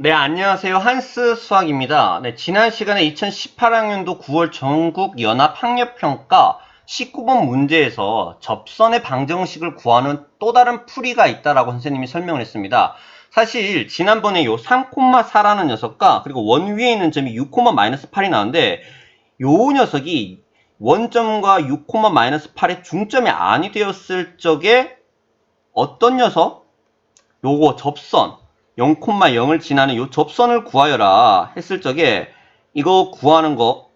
네, 안녕하세요. 한스 수학입니다. 네, 지난 시간에 2018학년도 9월 전국연합학력평가 19번 문제에서 접선의 방정식을 구하는 또 다른 풀이가 있다라고 선생님이 설명을 했습니다. 사실 지난번에 요 3,4라는 녀석과 그리고 원 위에 있는 점이 6,-8이 나왔는데 요 녀석이 원점과 6,-8의 중점이 아니 되었을 적에 어떤 녀석? 요거 접선 0,0을 지나는 요 접선을 구하여라 했을 적에 이거 구하는 거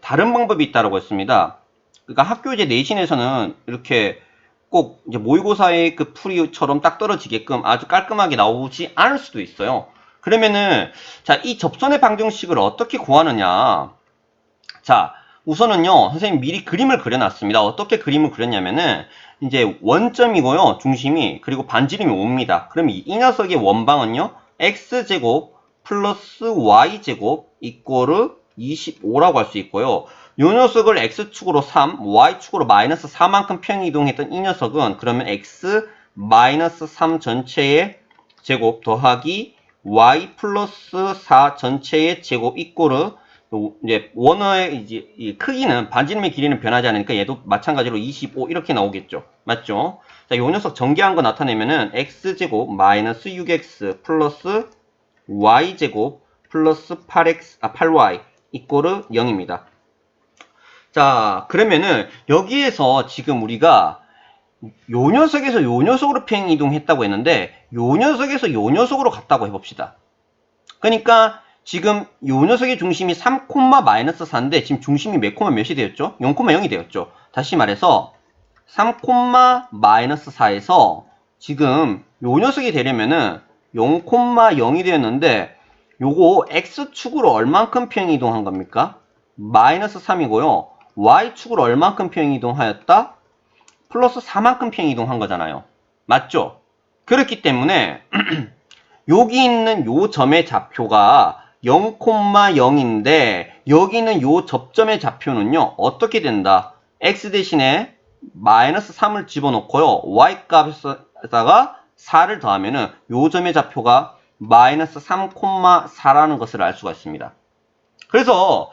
다른 방법이 있다라고 했습니다. 그러니까 학교 이제 내신에서는 이렇게 꼭 이제 모의고사의 그 풀이처럼 딱 떨어지게끔 아주 깔끔하게 나오지 않을 수도 있어요. 그러면은 자, 이 접선의 방정식을 어떻게 구하느냐? 자, 우선은요, 선생님 미리 그림을 그려놨습니다. 어떻게 그림을 그렸냐면은, 이제 원점이고요, 중심이, 그리고 반지름이 5입니다. 그럼 이 녀석의 원방은요, x제곱 플러스 y제곱 이꼬르 25라고 할 수 있고요. 이 녀석을 x축으로 3, y축으로 마이너스 4만큼 평이동했던 이 녀석은 그러면 x 마이너스 3 전체의 제곱 더하기 y 플러스 4 전체의 제곱 이꼬르 이제 원어의 이제 이 크기는 반지름의 길이는 변하지 않으니까 얘도 마찬가지로 25 이렇게 나오겠죠. 맞죠? 자, 요 녀석 전개한 거 나타내면은 x제곱 마이너스 6x 플러스 y제곱 플러스 8y 이꼬르 0입니다. 자, 그러면은 여기에서 지금 우리가 요 녀석에서 요 녀석으로 평행 이동했다고 했는데 요 녀석에서 요 녀석으로 갔다고 해봅시다. 그러니까 지금 요 녀석의 중심이 3,-4인데 지금 중심이 몇 콤마 몇이 되었죠? 0,0이 되었죠. 다시 말해서 3,-4에서 지금 요 녀석이 되려면은 0,0이 되었는데 요거 x축으로 얼만큼 평행 이동한 겁니까? 마이너스 3이고요. y축으로 얼만큼 평행 이동하였다? 플러스 4만큼 평행 이동한 거잖아요. 맞죠? 그렇기 때문에 여기 있는 요 점의 좌표가 0,0인데 여기 있는 요 접점의 좌표는요. 어떻게 된다? x 대신에 마이너스 3을 집어넣고요. y 값에다가 4를 더하면은 요 점의 좌표가 마이너스 3,4라는 것을 알 수가 있습니다. 그래서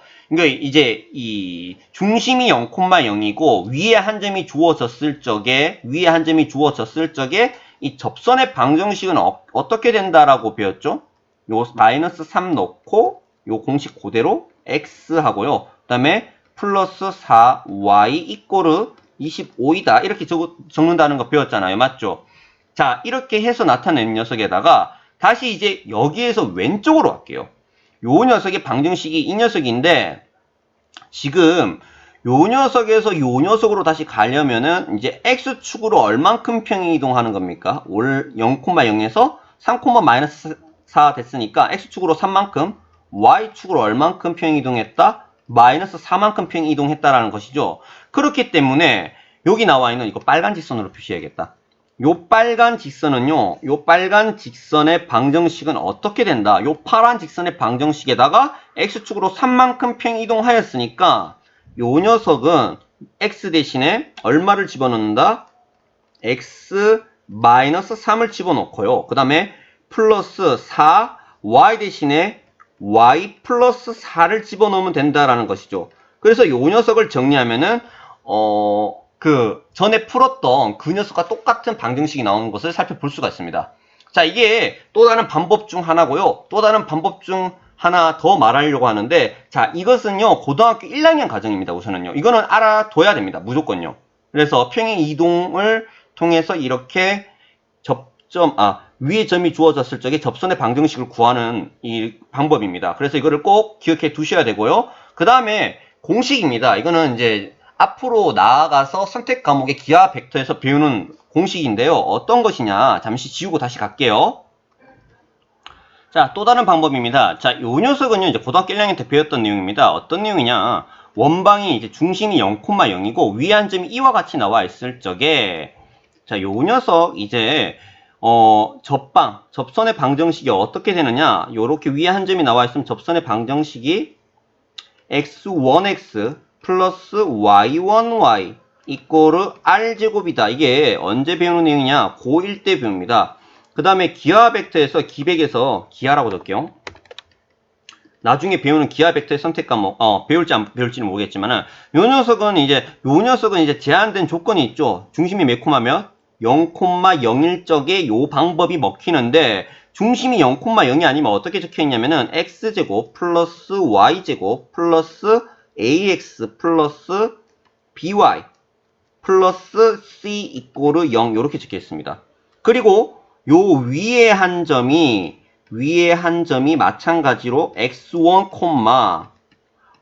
이제 이 중심이 0,0이고 위에 한 점이 주어졌을 적에 이 접선의 방정식은 어떻게 된다라고 배웠죠? 요 마이너스 3 넣고 요 공식 그대로 x 하고요. 그 다음에 플러스 4y 이꼬르 25이다. 이렇게 적는다는 거 배웠잖아요. 맞죠? 자, 이렇게 해서 나타낸 녀석에다가 다시 이제 여기에서 왼쪽으로 갈게요. 요 녀석의 방정식이 이 녀석인데 지금 요 녀석에서 요 녀석으로 다시 가려면은 이제 x축으로 얼만큼 평행 이동하는 겁니까? 0,0에서 3,-4 됐으니까 x축으로 3만큼 y축으로 얼만큼 평행 이동했다? 마이너스 4만큼 평행 이동했다라는 것이죠. 그렇기 때문에 여기 나와 있는 이거 빨간 직선으로 표시해야겠다. 요 빨간 직선은요, 요 빨간 직선의 방정식은 어떻게 된다? 요 파란 직선의 방정식에다가 x축으로 3만큼 평행 이동하였으니까 요 녀석은 x 대신에 얼마를 집어넣는다? x 마이너스 3을 집어넣고요. 그 다음에 플러스 4 y 대신에 y 플러스 4를 집어넣으면 된다라는 것이죠. 그래서 요 녀석을 정리하면은 그 전에 풀었던 그 녀석과 똑같은 방정식이 나오는 것을 살펴볼 수가 있습니다. 자, 이게 또 다른 방법 중 하나고요. 또 다른 방법 중 하나 더 말하려고 하는데, 자, 이것은요, 고등학교 1학년 과정입니다, 우선은요. 이거는 알아둬야 됩니다, 무조건요. 그래서 평행 이동을 통해서 이렇게 위에 점이 주어졌을 적에 접선의 방정식을 구하는 이 방법입니다. 그래서 이거를 꼭 기억해 두셔야 되고요. 그 다음에 공식입니다. 이거는 이제 앞으로 나아가서 선택 과목의 기하 벡터에서 배우는 공식인데요. 어떤 것이냐, 잠시 지우고 다시 갈게요. 자, 또 다른 방법입니다. 자, 요 녀석은요, 이제 고등학교 1학년 때 배웠던 내용입니다. 어떤 내용이냐, 원방이 이제 중심이 0,0이고 위에 한 점이 이와 같이 나와 있을 적에, 자, 요 녀석 이제 접선의 방정식이 어떻게 되느냐, 요렇게 위에 한 점이 나와 있으면 접선의 방정식이 x1x 플러스 y1y 이꼬르 r제곱이다. 이게 언제 배우는 내용이냐, 고1 때 배웁니다. 그 그 다음에 기하 벡터에서 기백에서 기하라고 넣을게요. 나중에 배우는 기하 벡터의 선택 과목, 배울지 안 배울지는 모르겠지만은, 요 녀석은 이제 제한된 조건이 있죠. 중심이 매콤하면 0,01적에 요 방법이 먹히는데, 중심이 0,0이 아니면 어떻게 적혀 있냐면은, x제곱 플러스 y제곱 플러스 ax 플러스 by 플러스 c 이꼬르 0 요렇게 적혀 있습니다. 그리고 요 위에 한 점이 마찬가지로 x1,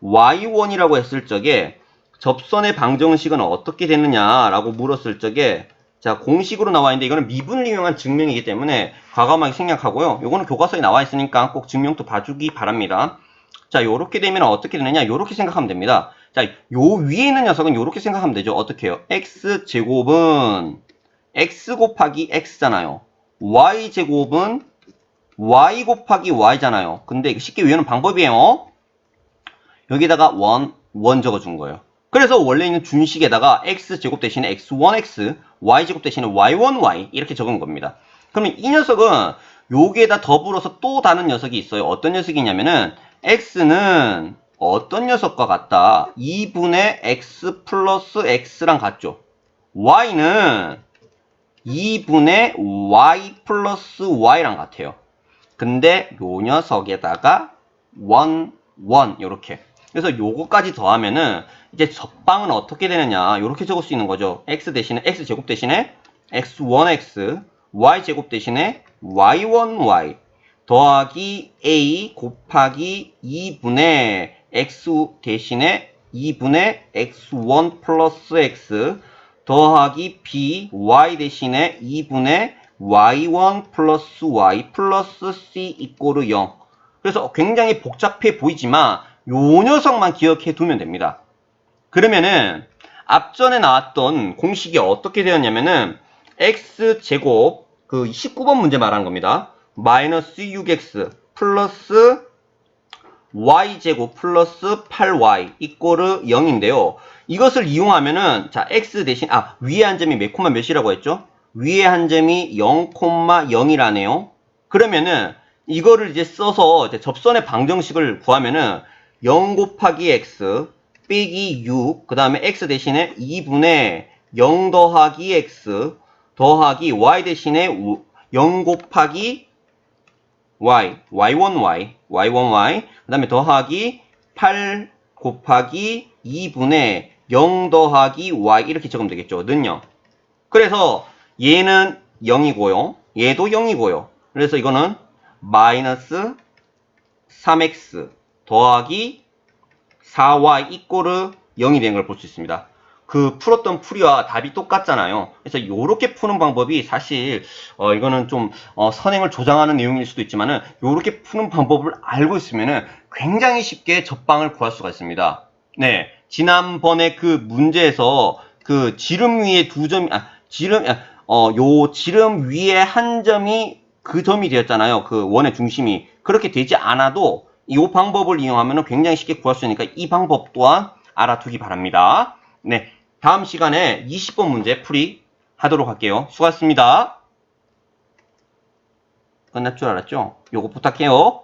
y1이라고 했을 적에 접선의 방정식은 어떻게 되느냐라고 물었을 적에 자, 공식으로 나와 있는데 이거는 미분을 이용한 증명이기 때문에 과감하게 생략하고요. 요거는 교과서에 나와 있으니까 꼭 증명도 봐주기 바랍니다. 자, 요렇게 되면 어떻게 되느냐? 요렇게 생각하면 됩니다. 자, 요 위에 있는 녀석은 요렇게 생각하면 되죠. 어떻게 해요? x제곱은 x 곱하기 x잖아요. y제곱은 y 곱하기 y잖아요. 근데 이거 쉽게 외우는 방법이에요. 여기다가 원 적어준 거예요. 그래서 원래 있는 준식에다가 x제곱 대신에 x1x, y제곱 대신에 y1y 이렇게 적은 겁니다. 그러면 이 녀석은 여기에다 더불어서 또 다른 녀석이 있어요. 어떤 녀석이냐면은 x는 어떤 녀석과 같다? 2분의 x 플러스 x랑 같죠. y는 2분의 y 플러스 y랑 같아요. 근데 요 녀석에다가 1 요렇게. 그래서 요거까지 더하면은 이제 적방은 어떻게 되느냐 요렇게 적을 수 있는 거죠. x제곱 대신에 x1x, y제곱 대신에 y1y 더하기 a 곱하기 2분의 x 대신에 2분의 x1 플러스 x 더하기 b, y 대신에 2분의 y1 플러스 y 플러스 c 이꼬르 0. 그래서 굉장히 복잡해 보이지만 요 녀석만 기억해 두면 됩니다. 그러면은 앞전에 나왔던 공식이 어떻게 되었냐면은 x제곱 그 19번 문제 말하는 겁니다. 마이너스 6x 플러스 y제곱 플러스 8y 이꼬르 0인데요. 이것을 이용하면은 자 x 대신 위에 한 점이 몇이라고 했죠? 위에 한 점이 0,0이라네요. 그러면은 이거를 이제 써서 이제 접선의 방정식을 구하면은 0 곱하기 x 빼기 6 그 다음에 x 대신에 2분의 0 더하기 x 더하기 y 대신에 0 곱하기 y1y 그 다음에 더하기 8 곱하기 2분의 0 더하기 y 이렇게 적으면 되겠죠. 는요. 그래서 얘는 0이고요. 얘도 0이고요. 그래서 이거는 마이너스 3x 더하기 4y 이꼬르 0이 된 걸 볼 수 있습니다. 그 풀었던 풀이와 답이 똑같잖아요. 그래서 이렇게 푸는 방법이 사실 이거는 좀 선행을 조장하는 내용일 수도 있지만은 이렇게 푸는 방법을 알고 있으면은 굉장히 쉽게 접방을 구할 수가 있습니다. 네, 지난번에 그 문제에서 그 지름 위에 두 점이 요 지름 위에 한 점이 그 점이 되었잖아요. 그 원의 중심이 그렇게 되지 않아도 이 방법을 이용하면 굉장히 쉽게 구할 수 있으니까 이 방법 또한 알아두기 바랍니다. 네, 다음 시간에 20번 문제 풀이 하도록 할게요. 수고하셨습니다. 끝날 줄 알았죠? 요거 부탁해요.